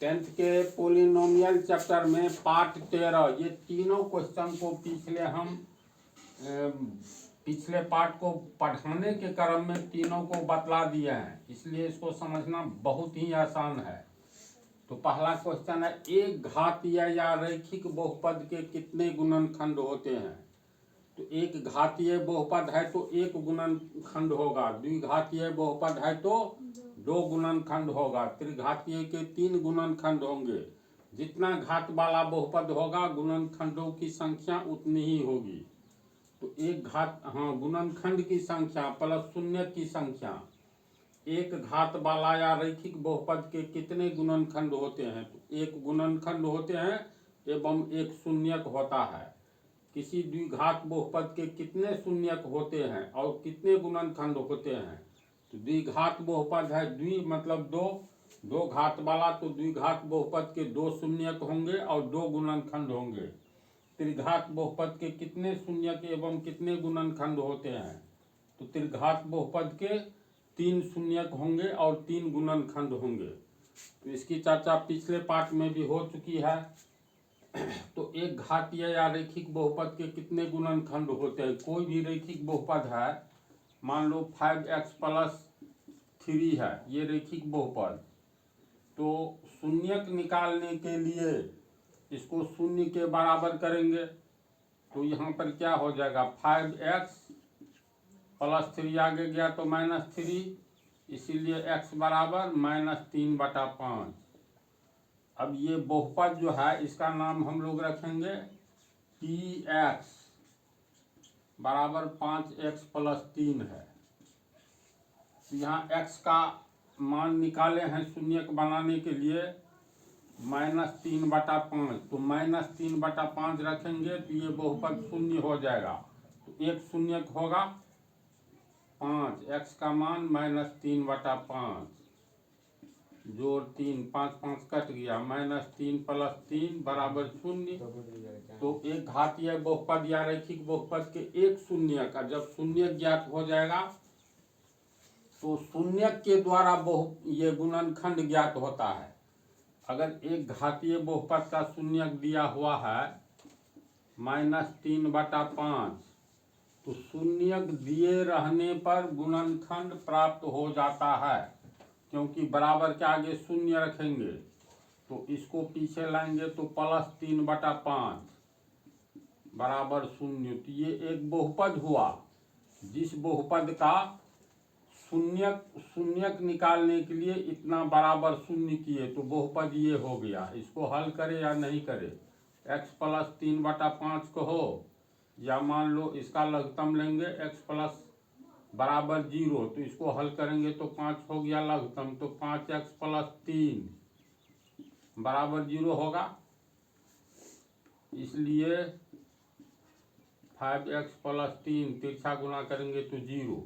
Tenth के polynomial chapter में part 13 ये तीनों क्वेश्चन को पिछले पार्ट को पढ़ाने के क्रम में तीनों को बतला दिए हैं, इसलिए इसको समझना बहुत ही आसान है। तो पहला क्वेश्चन है, एक घातीय या रैखिक बहुपद के कितने गुणनखंड होते हैं? तो एक घातीय बहुपद है तो एक गुणनखंड होगा, द्विघातीय बहुपद है तो दो गुणनखंड होगा, त्रिघातीय के 3 गुणनखंड होंगे। जितना घात वाला बहुपद होगा गुणनखंडों की संख्या उतनी ही होगी। तो एक गुणनखंड की संख्या प्लस शून्य की संख्या। एक घात वाला या रैखिक बहुपद के कितने गुणनखंड होते हैं? तो एक गुणनखंड होते हैं एवं एक शून्यक होता है। किसी द्विघात बहुपद के कितने शून्यक होते हैं और कितने गुणनखंड होते हैं? तो द्विघात बहुपद है, द्वि मतलब दो घात वाला, तो द्विघात बहुपद के 2 शून्यक होंगे और 2 गुणनखंड होंगे। त्रिघात बहुपद के कितने शून्यक एवं कितने गुणनखंड होते हैं? तो त्रिघात बहुपद के 3 शून्यक होंगे और 3 गुणनखंड होंगे। तो इसकी चर्चा पिछले पार्ट में भी हो चुकी है। तो एक घातीय या रैखिक बहुपद के कितने गुणनखंड होते हैं? कोई भी रैखिक बहुपद है, मान लो 5x + 3 है, ये रैखिक बहुपद। तो शून्यक निकालने के लिए इसको शून्य के बराबर करेंगे, तो यहाँ पर क्या हो जाएगा? 5x + 3 आगे गया तो -3, इसीलिए x बराबर -3/5। अब ये बहुपद जो है इसका नाम हम लोग रखेंगे px बराबर 5x + 3 है। तो यहाँ x का मान निकाले हैं शून्यक बनाने के लिए -3/5, तो -3/5 रखेंगे तो ये बहुपद शून्य हो जाएगा। तो एक शून्यक होगा 5, x का मान -3/5 जोड़ 3, 5 5 कट गया, -3 + 3 बराबर 0। तो एक घातीय बहुपद या रैखिक बहुपद के एक शून्यक, जब शून्यक ज्ञात हो जाएगा तो शून्यक के द्वारा ये गुणनखंड ज्ञात होता है। अगर एक घातीय बहुपद का शून्यक दिया हुआ है -3/5, तो शून्यक दिए रहने पर गुणनखंड प्राप्त हो जाता है, क्योंकि बराबर के आगे शून्य रखेंगे तो इसको पीछे लाएंगे तो +3/5 बराबर 0। तो ये एक बहुपद हुआ, जिस बहुपद का शून्यक निकालने के लिए इतना बराबर 0 किए, तो बहुपद ये हो गया। इसको हल करे या नहीं करे, x + 3/5 कहो, या मान लो इसका लघुत्तम लेंगे x बराबर 0, तो इसको हल करेंगे तो 5 हो गया लघुत्तम, तो 5x + 3 बराबर 0 होगा। इसलिए 5x + 3 तिरछा गुना करेंगे तो 0।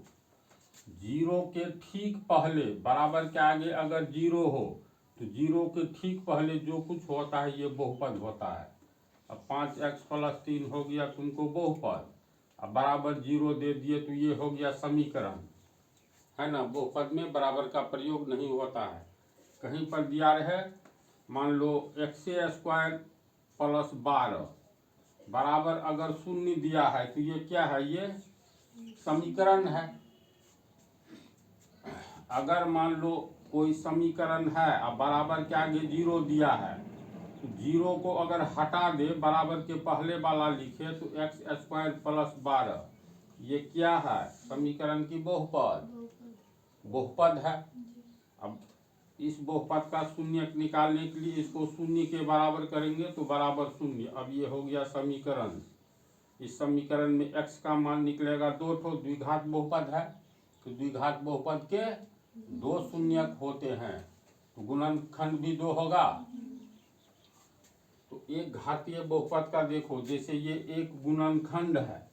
0 के ठीक पहले, बराबर के आगे अगर 0 हो तो 0 के ठीक पहले जो कुछ होता है ये बहुपद होता है। अब 5x + 3 हो गया तुमको बहुपद, अब बराबर 0 दे दिए तो ये हो गया समीकरण, है ना। बहुपद में बराबर का प्रयोग नहीं होता है। कहीं पर दिया रहे, मान लो x² + 12 बराबर अगर 0 दिया है तो ये क्या है? ये समीकरण है। अगर मान लो कोई समीकरण है और बराबर के आगे 0 दिया है, तो 0 को अगर हटा दे, बराबर के पहले वाला लिखे तो x² + 12, ये क्या है? समीकरण की बहुपद है। अब इस बहुपद का शून्यक निकालने के लिए इसको 0 के बराबर करेंगे तो बराबर 0। अब ये हो गया समीकरण। इस समीकरण में x का मान निकलेगा 2 ठो, द्विघात बहुपद है तो द्विघात बहुपद के 2 शून्यक होते हैं, तो गुणनखंड भी 2 होगा। तो एक घातीय बहुपद का देखो, जैसे ये एक गुणनखंड है,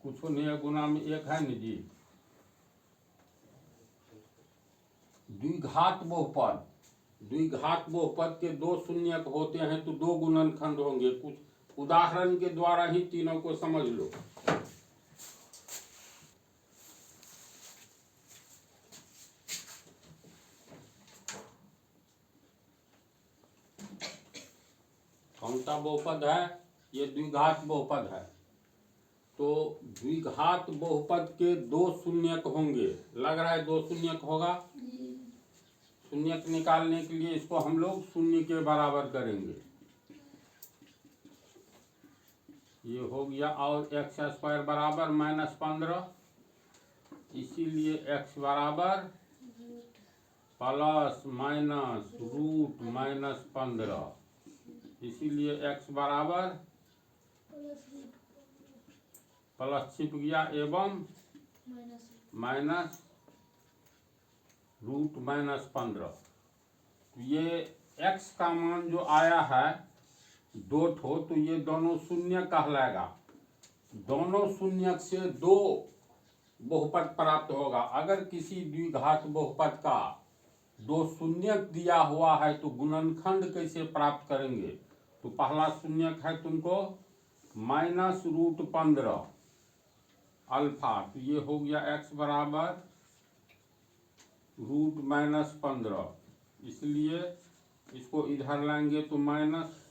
कुछ नहीं, गुना में 1 है न जी। द्विघात बहुपद के 2 शून्यक होते हैं तो 2 गुणनखंड होंगे। कुछ उदाहरण के द्वारा ही तीनों को समझ लो। सा बहुपद है? ये द्विघात बहुपद है। तो द्विघात बहुपद के दो शून्यक होंगे, लग रहा है दो शून्यक होगा। शून्यक निकालने के लिए इसको हम लोग शून्य के बराबर करेंगे। ये हो गया, और एक्स स्क्वायर बराबर -15, इसीलिए एक्स बराबर प्लस माइनस रूट -15, इसीलिए एक्स बराबर प्लस छिप गया एवं माइनस रूट -15। ये x का मान जो आया है 2 ठो, तो ये दोनों शून्य कहलाएगा। दोनों शून्य से दो बहुपद प्राप्त होगा। अगर किसी द्विघात बहुपद का दो शून्यक दिया हुआ है तो गुणनखंड कैसे प्राप्त करेंगे? तो पहला शून्यक है तुमको -√15 अल्फा, तो ये हो गया x बराबर √-15, इसलिए इसको इधर लाएंगे तो माइनस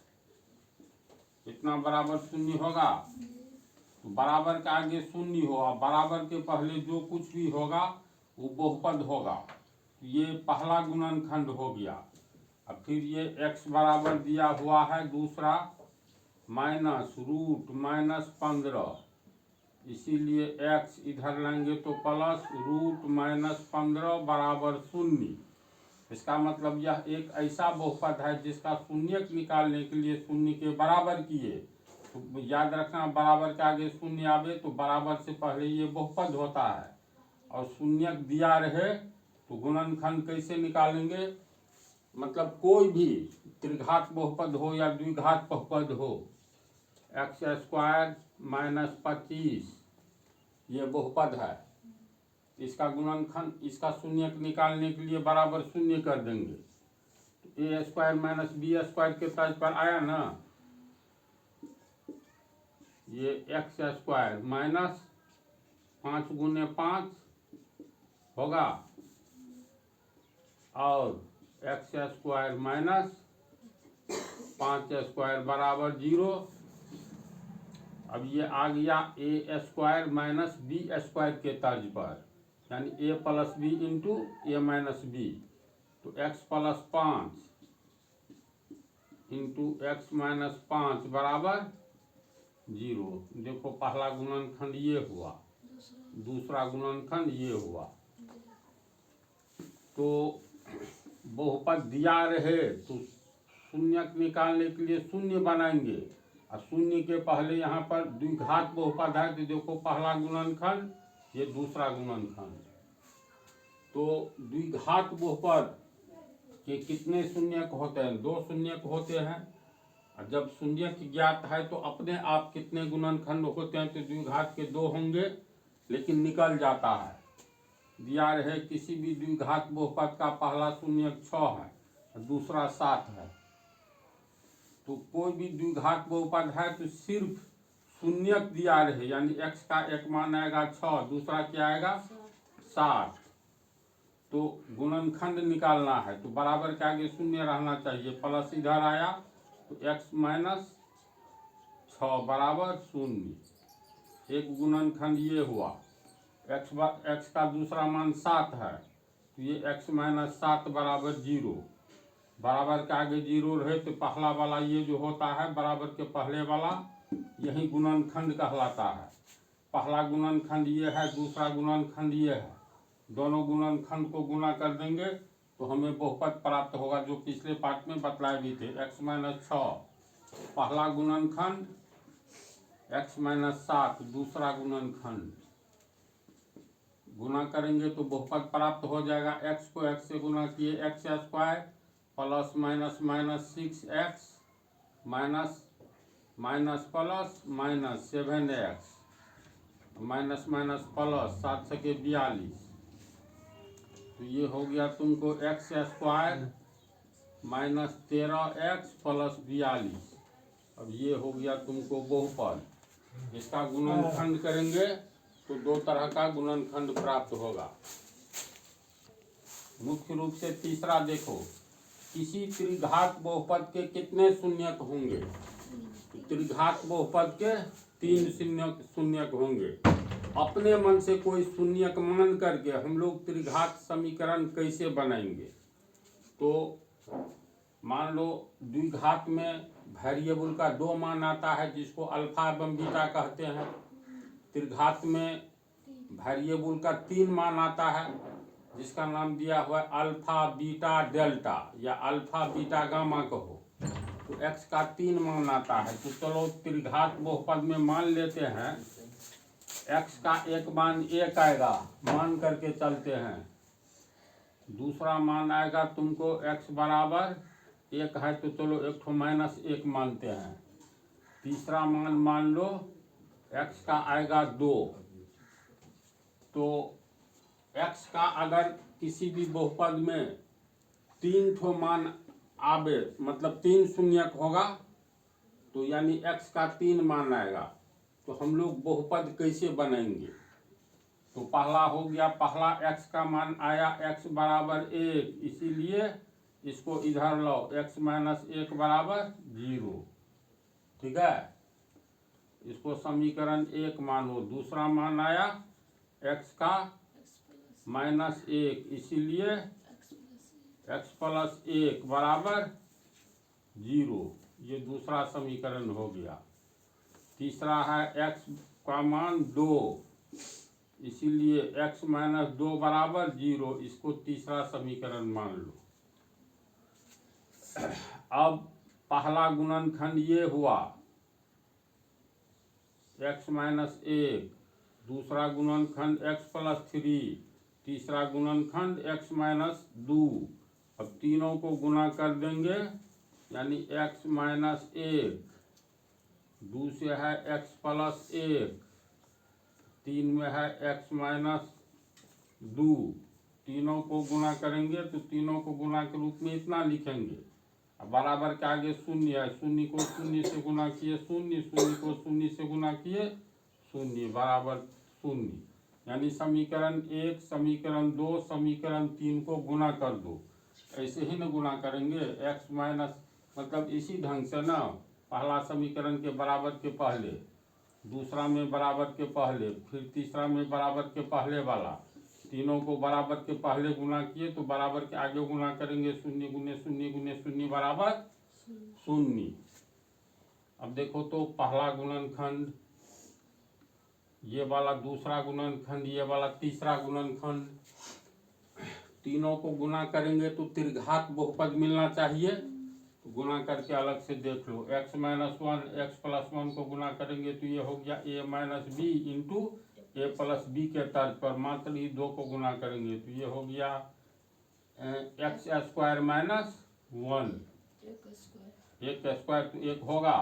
इतना बराबर शून्य होगा। तो बराबर के आगे शून्य होगा, बराबर के पहले जो कुछ भी होगा वो बहुपद होगा। तो ये पहला गुणनखंड हो गया। अब फिर ये x बराबर दिया हुआ है दूसरा -√-15, इसीलिए x इधर लाएंगे तो प्लस √-15 बराबर शून्य। इसका मतलब यह एक ऐसा बहुपद है जिसका शून्यक निकालने के लिए शून्य के बराबर किए। तो याद रखना, बराबर के आगे शून्य आवे तो बराबर से पहले ये बहुपद होता है, और शून्यक दिया रहे तो गुणनखंड कैसे निकालेंगे? मतलब कोई भी त्रिघात बहुपद हो या द्विघात बहुपद हो, x² -25 ये बहुपद है, इसका गुणनखंड, इसका शून्यक निकालने के लिए बराबर शून्य कर देंगे। तो a² - b² के तर्ज पर आया ना, ये x² -5 × 5 होगा, और x² -5² बराबर 0। अब ये आ गया a² - b² के तर्ज पर, यानी a + b × a - b, तो x + 5 × x - 5 बराबर 0। देखो पहला गुणनखंड ये हुआ, दूसरा गुणनखंड ये हुआ। तो बहुपद दिया रहे तो शून्यक निकालने के लिए शून्य बनाएंगे, और शून्य के पहले यहाँ पर द्विघात बहुपद है तो देखो पहला गुणनखंड, ये दूसरा गुणनखंड। तो द्विघात बहुपद के कितने शून्यक होते हैं? दो शून्यक होते हैं। और जब शून्यक ज्ञात है तो अपने आप कितने गुणनखंड होते हैं? तो द्विघात के 2 होंगे, लेकिन निकल जाता है। दिया रहे किसी भी द्विघात बहुपद का पहला शून्यक 6 है और दूसरा 7 है, तो कोई भी द्विघात बहुपद है तो सिर्फ शून्यक दिया रहे, यानी x का एक मान आएगा 6, दूसरा क्या आएगा 7, तो गुणनखंड निकालना है तो बराबर के आगे शून्य रहना चाहिए, प्लस इधर आया तो x - 6 बराबर 0। एक गुणनखंड ये हुआ। x का दूसरा मान 7 है तो ये x - 7 बराबर 0। बराबर के आगे 0 रहे तो पहला वाला ये जो होता है बराबर के पहले वाला, यही गुणनखंड कहलाता है। पहला गुणनखंड ये है, दूसरा गुणनखंड ये है, दोनों गुणनखंड को गुणा कर देंगे तो हमें बहुपद प्राप्त होगा, जो पिछले पार्ट में बतलाए भी थे। x - 6 पहला गुणनखंड, x - 7 दूसरा गुणनखंड, गुणा करेंगे तो बहुपद प्राप्त हो जाएगा। x को x से गुणा किए x² plus minus minus 6x minus minus plus minus 7x minus minus plus 7 सके 42, तो ये हो गया तुमको x² - 13x प्लस 42। अब ये हो गया तुमको बहुपद। इसका गुणनखंड करेंगे तो 2 तरह का गुणनखंड प्राप्त होगा। मुख्य रूप से तीसरा देखो, किसी त्रिघात बहुपद के कितने शून्यक होंगे? तो त्रिघात बहुपद के 3 शून्यक होंगे। अपने मन से कोई शून्यक मान करके हम लोग त्रिघात समीकरण कैसे बनाएंगे? तो मान लो द्विघात में वेरिएबल का 2 मान आता है जिसको अल्फा एवं बीटा कहते हैं। त्रिघात में वेरिएबल का 3 मान आता है जिसका नाम दिया हुआ है अल्फा बीटा डेल्टा या अल्फा बीटा गामा कहो। तो x का 3 मान आता है। तो चलो त्रिघात बहुपद में मान लेते हैं x का एक मान 1 आएगा, मान करके चलते हैं। दूसरा मान आएगा तुमको x बराबर 1 है तो चलो एक ठो -1 मानते हैं। तीसरा मान लो x का आएगा 2। तो x का अगर किसी भी बहुपद में 3 ठो मान आवे, मतलब 3 शून्यक होगा, तो यानी x का 3 मान आएगा। तो हम लोग बहुपद कैसे बनाएंगे? तो पहला हो गया, पहला x का मान आया x बराबर 1, इसीलिए इसको इधर लो, x माइनस 1 बराबर 0। ठीक है, इसको समीकरण 1 मानो। दूसरा मान आया x का -1, इसीलिए x प्लस 1 बराबर 0। ये दूसरा समीकरण हो गया। तीसरा है x का मान 2, इसीलिए x माइनस 2 बराबर 0। इसको तीसरा समीकरण मान लो। अब पहला गुणनखंड ये हुआ x माइनस 1, दूसरा गुणनखंड x प्लस 3, तीसरा गुणनखंड x माइनस 2। अब तीनों को गुणा कर देंगे यानी x माइनस 1, 2 से है x प्लस 1, 3 में है x माइनस 2। तीनों को गुणा करेंगे तो तीनों को गुणा के रूप में इतना लिखेंगे। अब बराबर के आगे शून्य है, शून्य को शून्य से गुणा किए शून्य, शून्य को शून्य से गुणा किए शून्य, बराबर शून्य। यानी समीकरण 1, समीकरण 2, समीकरण 3 को गुणा कर दो। ऐसे ही न गुणा करेंगे, x माइनस मतलब इसी ढंग से ना, पहला समीकरण के बराबर के पहले, दूसरा में बराबर के पहले, फिर तीसरा में बराबर के पहले वाला, तीनों को बराबर के पहले गुणा किए तो बराबर के आगे गुणा करेंगे, शून्य गुने शून्य गुने शून्य बराबर शून्य। अब देखो तो पहला गुणनखंड, ये वाला दूसरा गुणनखंड, ये वाला तीसरा गुणनखंड, तीनों को गुणा करेंगे तो त्रिघात बहुपद मिलना चाहिए। तो गुणा करके अलग से देख लो, x माइनस 1 x प्लस 1 को गुणा करेंगे तो ये हो गया a minus B into A plus B के तर्ज पर मात्र ही 2 को गुणा करेंगे तो ये हो गया x स्क्वायर माइनस 1, एक स्क्वायर तो एक होगा,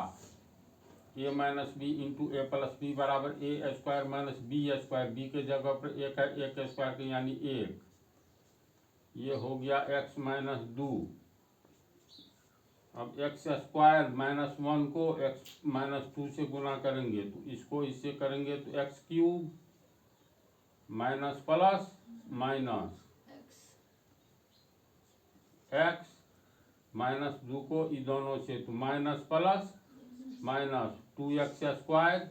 a minus B into A plus b बराबर a square minus b square, b के जगह पर एक है, एक स्क्वायर के यानी 1। ये हो गया x माइनस 2। अब x स्क्वायर माइनस 1 को x माइनस 2 से गुणा करेंगे तो इसको इससे करेंगे तो x cube minus plus minus x minus 2 को इन दोनों से तो minus plus minus 2x square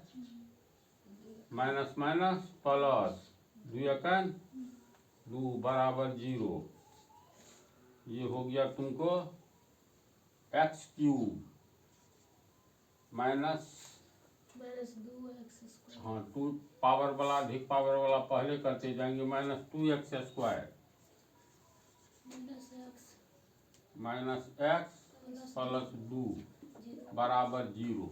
minus minus plus 2 बराबर 0। ये हो गया तुमको x cube minus 2x square, हाँ 2 पावर वाला अधिक पावर वाला पहले करते जाएंगे, minus 2x square minus x plus 2 बराबर 0।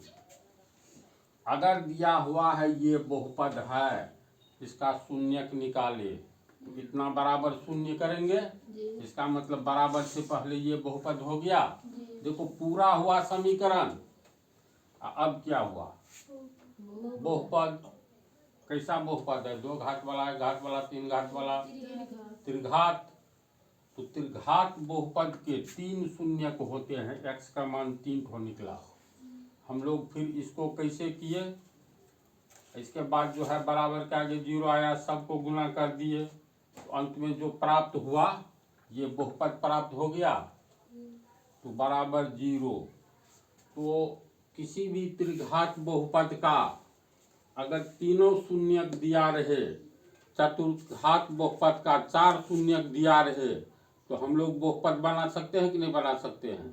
अगर दिया हुआ है ये बहुपद है, इसका शून्यक निकाले तो इतना बराबर शून्य करेंगे, इसका मतलब बराबर से पहले ये बहुपद हो गया। देखो पूरा हुआ समीकरण। अब क्या हुआ? बहुपद। कैसा बहुपद है? 2 घात वाला, 1 घात वाला, 3 घात वाला, त्रिघात। तो त्रिघात बहुपद के 3 शून्यक होते हैं, x का मान 3 को निकला। हम लोग फिर इसको कैसे किए? इसके बाद जो है बराबर के आगे 0 आया, सबको गुणा कर दिए तो अंत में जो प्राप्त हुआ ये बहुपद प्राप्त हो गया तो बराबर 0। तो किसी भी त्रिघात बहुपद का अगर तीनों शून्यक दिया रहे, चतुर्घात बहुपद का 4 शून्यक दिया रहे, तो हम लोग बहुपद बना सकते हैं कि नहीं बना सकते हैं?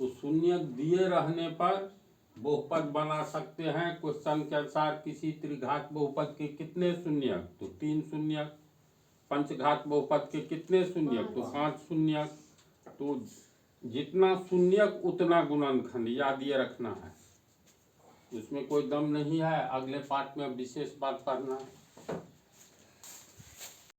तो शून्यक दिए रहने पर बहुपद बना सकते हैं। क्वेश्चन के अनुसार किसी त्रिघात बहुपद के कितने शून्यक? तो 3 शून्यक। पंचघात बहुपद के कितने शून्यक? तो 5 शून्यक। तो जितना शून्यक उतना गुणनखंड, याद ये रखना है, उसमें कोई दम नहीं है। अगले पार्ट में विशेष बात करना है।